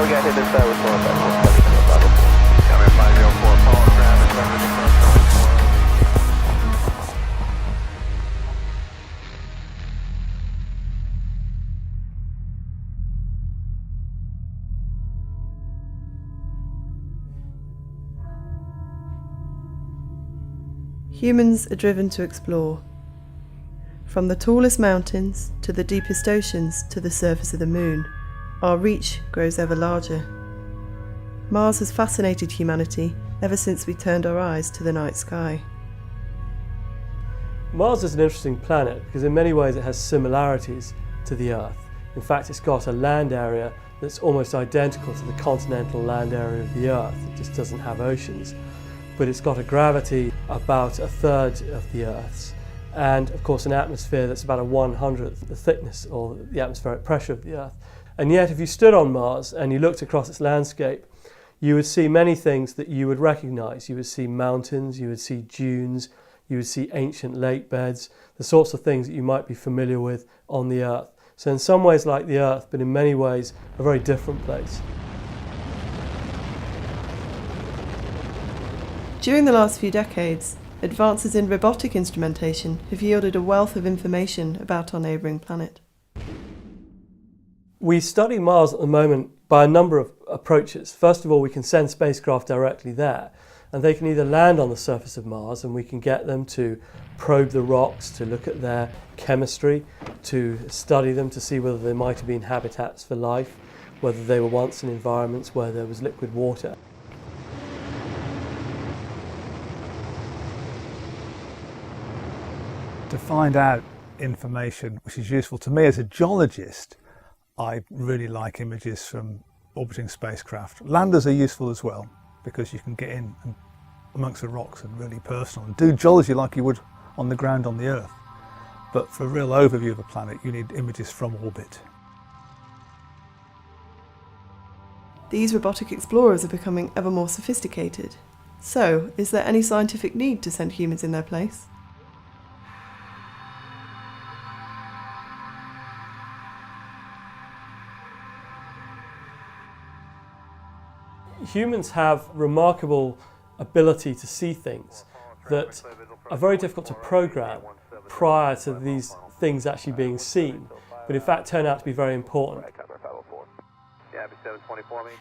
we got hit this side with 454. Coming 504, Paul, ground, and Humans are driven to explore. From the tallest mountains to the deepest oceans to the surface of the moon, our reach grows ever larger. Mars has fascinated humanity ever since we turned our eyes to the night sky. Mars is an interesting planet because in many ways it has similarities to the Earth. In fact, it's got a land area that's almost identical to the continental land area of the Earth. It just doesn't have oceans. But it's got a gravity about a third of the Earth's, and of course an atmosphere that's about a 1/100th the thickness or the atmospheric pressure of the Earth. And yet if you stood on Mars and you looked across its landscape, you would see many things that you would recognise. You would see mountains, you would see dunes, you would see ancient lake beds, the sorts of things that you might be familiar with on the Earth. So in some ways like the Earth, but in many ways a very different place. During the last few decades, advances in robotic instrumentation have yielded a wealth of information about our neighbouring planet. We study Mars at the moment by a number of approaches. First of all, we can send spacecraft directly there, and they can either land on the surface of Mars and we can get them to probe the rocks, to look at their chemistry, to study them to see whether there might have been habitats for life, whether they were once in environments where there was liquid water. To find out information which is useful to me as a geologist, I really like images from orbiting spacecraft. Landers are useful as well because you can get in and amongst the rocks and really personal and do geology like you would on the ground on the Earth. But for a real overview of a planet, you need images from orbit. These robotic explorers are becoming ever more sophisticated. So, is there any scientific need to send humans in their place? Humans have remarkable ability to see things that are very difficult to program prior to these things actually being seen, but in fact turn out to be very important.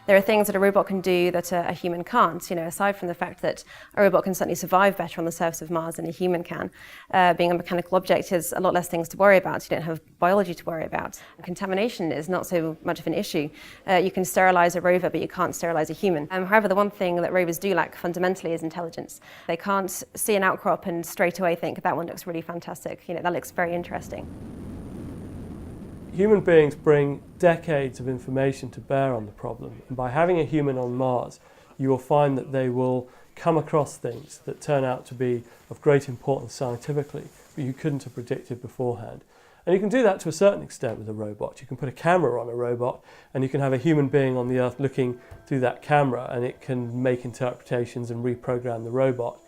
There are things that a robot can do that a human can't. You know, aside from the fact that a robot can certainly survive better on the surface of Mars than a human can, being a mechanical object has a lot less things to worry about. You don't have biology to worry about. Contamination is not so much of an issue. You can sterilise a rover, but you can't sterilise a human. However, the one thing that rovers do lack fundamentally is intelligence. They can't see an outcrop and straight away think that one looks really fantastic. You know, that looks very interesting. Human beings bring decades of information to bear on the problem, and by having a human on Mars, you will find that they will come across things that turn out to be of great importance scientifically, but you couldn't have predicted beforehand. And you can do that to a certain extent with a robot. You can put a camera on a robot, and you can have a human being on the Earth looking through that camera, and it can make interpretations and reprogram the robot.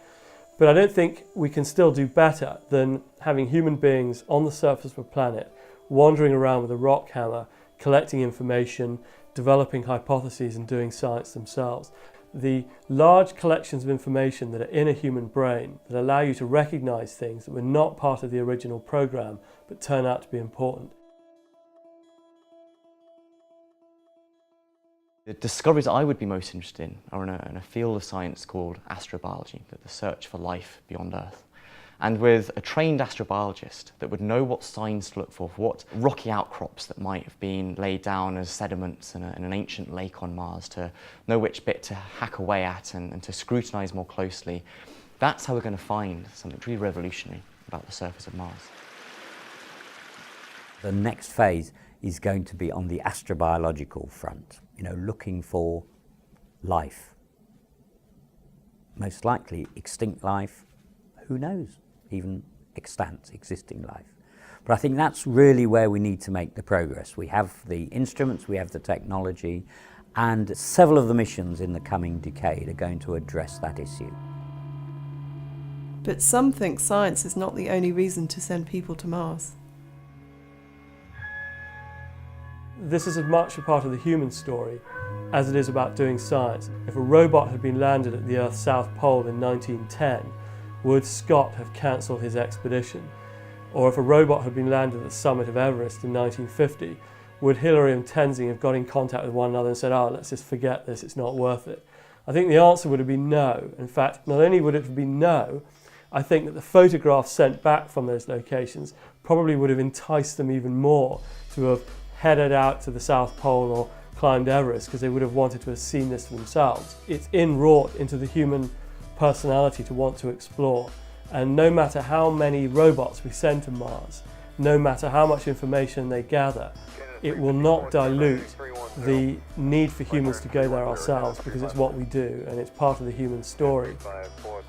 But I don't think we can still do better than having human beings on the surface of a planet wandering around with a rock hammer, collecting information, developing hypotheses and doing science themselves. The large collections of information that are in a human brain that allow you to recognise things that were not part of the original program but turn out to be important. The discoveries I would be most interested in are in a field of science called astrobiology, the search for life beyond Earth. And with a trained astrobiologist that would know what signs to look for what rocky outcrops that might have been laid down as sediments in an ancient lake on Mars, to know which bit to hack away at and to scrutinise more closely, that's how we're going to find something really revolutionary about the surface of Mars. The next phase is going to be on the astrobiological front, you know, looking for life. Most likely extinct life, who knows? Even extant, existing life. But I think that's really where we need to make the progress. We have the instruments, we have the technology, and several of the missions in the coming decade are going to address that issue. But some think science is not the only reason to send people to Mars. This is as much a part of the human story as it is about doing science. If a robot had been landed at the Earth's South Pole in 1910, would Scott have cancelled his expedition? Or if a robot had been landed at the summit of Everest in 1950, would Hillary and Tenzing have got in contact with one another and said, oh, let's just forget this, it's not worth it? I think the answer would have been no. In fact, not only would it have been no, I think that the photographs sent back from those locations probably would have enticed them even more to have headed out to the South Pole or climbed Everest, because they would have wanted to have seen this for themselves. It's inwrought into the human personality to want to explore. And no matter how many robots we send to Mars, no matter how much information they gather, it will not dilute the need for humans to go there ourselves, because it's what we do and it's part of the human story.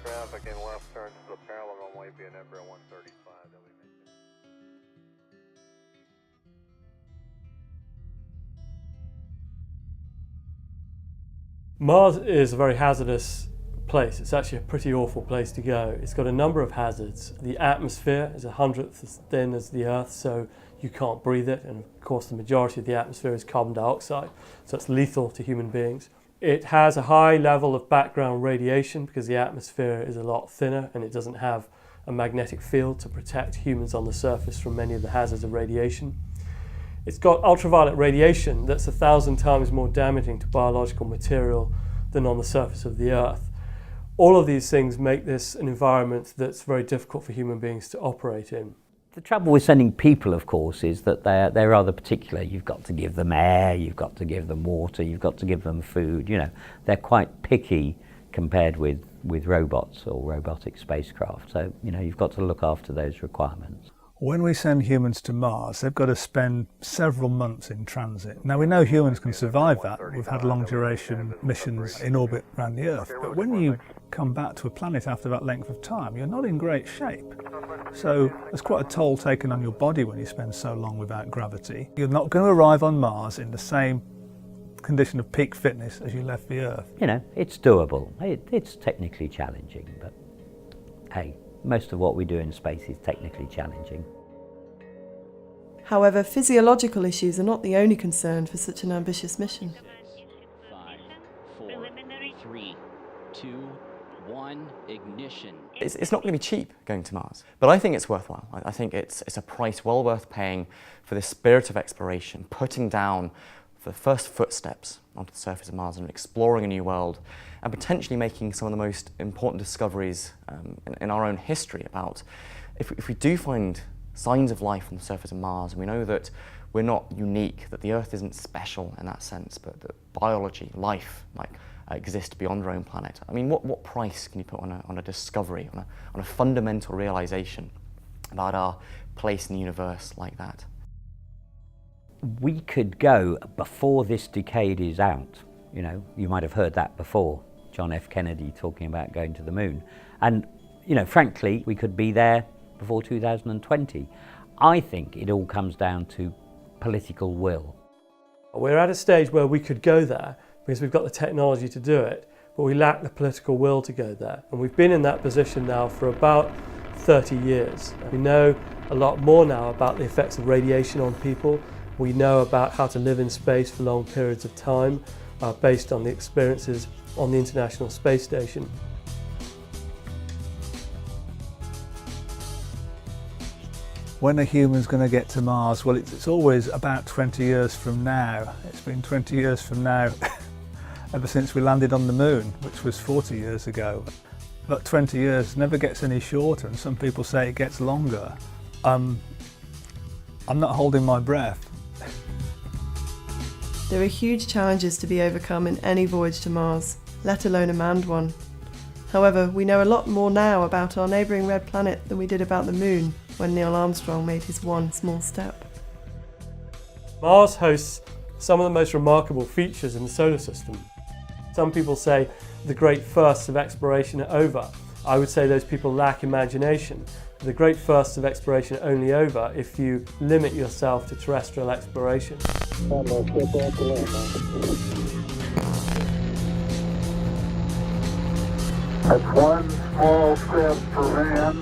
Traffic in left turn to the parallel runway, being Embraer 135. Mars is a very hazardous place. It's actually a pretty awful place to go. It's got a number of hazards. The atmosphere is 1/100th as thin as the Earth, so you can't breathe it, and of course the majority of the atmosphere is carbon dioxide, so it's lethal to human beings. It has a high level of background radiation because the atmosphere is a lot thinner and it doesn't have a magnetic field to protect humans on the surface from many of the hazards of radiation. It's got ultraviolet radiation that's 1,000 times more damaging to biological material than on the surface of the Earth. All of these things make this an environment that's very difficult for human beings to operate in. The trouble with sending people, of course, is that they're rather particular. You've got to give them air, you've got to give them water, you've got to give them food. You know, they're quite picky compared with robots or robotic spacecraft. So, you know, you've got to look after those requirements. When we send humans to Mars, they've got to spend several months in transit. Now, we know humans can survive that. We've had long duration missions in orbit around the Earth. But when you come back to a planet after that length of time, you're not in great shape. So there's quite a toll taken on your body when you spend so long without gravity. You're not going to arrive on Mars in the same condition of peak fitness as you left the Earth. You know, it's doable. It's technically challenging, but hey, most of what we do in space is technically challenging. However, physiological issues are not the only concern for such an ambitious mission. 5, 4, 3, 2, 1, ignition. It's not going to be cheap going to Mars, but I think it's worthwhile. I think it's a price well worth paying for the spirit of exploration, putting down the first footsteps onto the surface of Mars and exploring a new world, and potentially making some of the most important discoveries in our own history about if we do find signs of life on the surface of Mars, and we know that we're not unique, that the Earth isn't special in that sense, but that biology, life, exist beyond our own planet. I mean, what price can you put on a discovery, on a fundamental realization about our place in the universe like that? We could go before this decade is out. You know, you might have heard that before, John F. Kennedy talking about going to the moon. And, you know, frankly, we could be there before 2020. I think it all comes down to political will. We're at a stage where we could go there because we've got the technology to do it, but we lack the political will to go there. And we've been in that position now for about 30 years. We know a lot more now about the effects of radiation on people. We know about how to live in space for long periods of time based on the experiences on the International Space Station. When are humans going to get to Mars? Well, it's always about 20 years from now. It's been 20 years from now ever since we landed on the moon, which was 40 years ago. But 20 years never gets any shorter, and some people say it gets longer. I'm not holding my breath. There are huge challenges to be overcome in any voyage to Mars, let alone a manned one. However, we know a lot more now about our neighbouring red planet than we did about the moon when Neil Armstrong made his one small step. Mars hosts some of the most remarkable features in the solar system. Some people say the great firsts of exploration are over. I would say those people lack imagination. The great firsts of exploration are only over if you limit yourself to terrestrial exploration. That's one small step for man,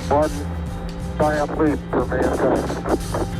one giant leap for mankind.